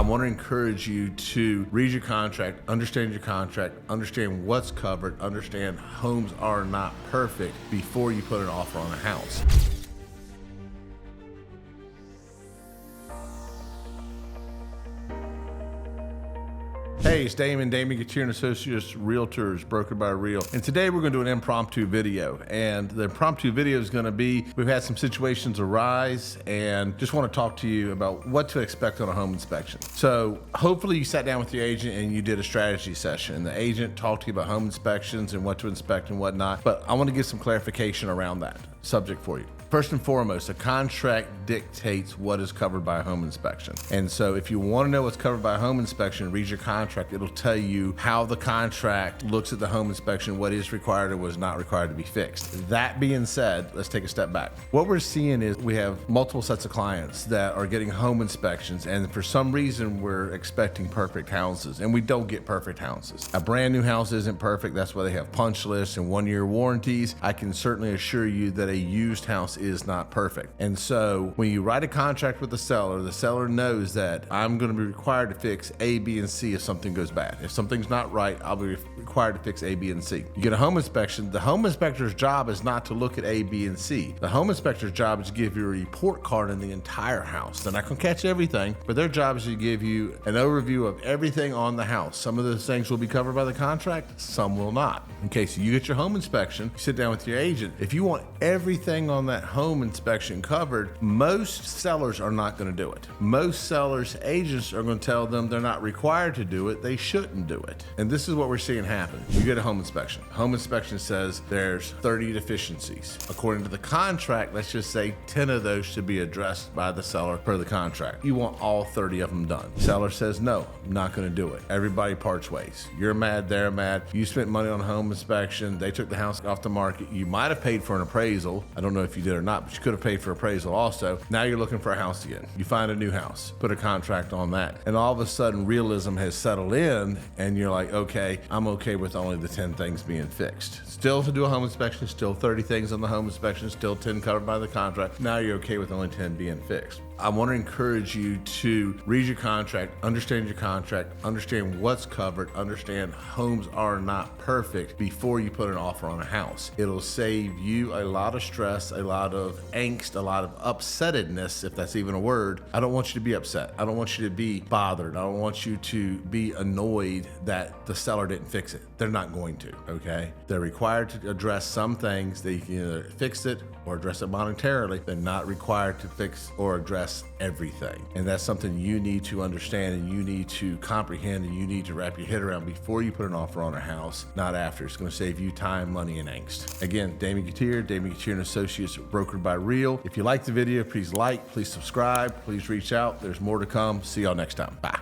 want to encourage you to read your contract, understand what's covered, understand homes are not perfect before you put an offer on a house. Hey, it's Damon, Gettier and Associates, Realtors, Brokered by Real. And today we're going to do an impromptu video. And the impromptu video is going to be, we've had some situations arise and just want to talk to you about what to expect on a home inspection. So hopefully you sat down with your agent and you did a strategy session. The agent talked to you about home inspections and what to inspect and whatnot. But I want to give some clarification around that subject for you. First and foremost, a contract dictates what is covered by a home inspection. And so if you want to know what's covered by a home inspection, read your contract. It'll tell you how the contract looks at the home inspection, what is required and what is not required to be fixed. That being said, let's take a step back. What we're seeing is we have multiple sets of clients that are getting home inspections, and for some reason we're expecting perfect houses, and we don't get perfect houses. A brand new house isn't perfect. That's why they have punch lists and 1-year warranties. I can certainly assure you that a used house is not perfect. And so when you write a contract with the seller knows that I'm going to be required to fix A, B, and C if something goes bad. If something's not right, I'll be required to fix A, B, and C. You get a home inspection. The home inspector's job is not to look at A, B, and C. The home inspector's job is to give you a report card on the entire house. They're not going to catch everything, but their job is to give you an overview of everything on the house. Some of those things will be covered by the contract, some will not. In case you get your home inspection, you sit down with your agent. If you want everything on that home inspection covered, most sellers are not going to do it. Most sellers' agents are going to tell them they're not required to do it, they shouldn't do it. And this is what we're seeing happen. You get a home inspection. Home inspection says there's 30 deficiencies. According to the contract, let's just say 10 of those should be addressed by the seller per the contract. You want all 30 of them done. Seller says, no, I'm not going to do it. Everybody parts ways. You're mad, they're mad. You spent money on a home inspection. They took the house off the market. You might have paid for an appraisal. I don't know if you did or not, but you could have paid for appraisal also. Now you're looking for a house again. You find a new house, put a contract on that, and all of a sudden realism has settled in and you're like, okay, I'm okay with only the 10 things being fixed. Still to do a home inspection, still 30 things on the home inspection, still 10 covered by the contract. Now you're okay with only 10 being fixed. I want to encourage you to read your contract, understand what's covered, understand homes are not perfect before you put an offer on a house. It'll save you a lot of stress, a lot of angst, a lot of upsettedness, if that's even a word. I don't want you to be upset. I don't want you to be bothered. I don't want you to be annoyed that the seller didn't fix it. They're not going to, okay? They're required to address some things. They can either fix it or address it monetarily. They're not required to fix or address everything. And that's something you need to understand and you need to comprehend and you need to wrap your head around before you put an offer on a house, not after. It's going to save you time, money, and angst. Again, Damon Gettier and Associates, Brokered by Real. If you like the video, please like, please subscribe, please reach out. There's more to come. See y'all next time. Bye.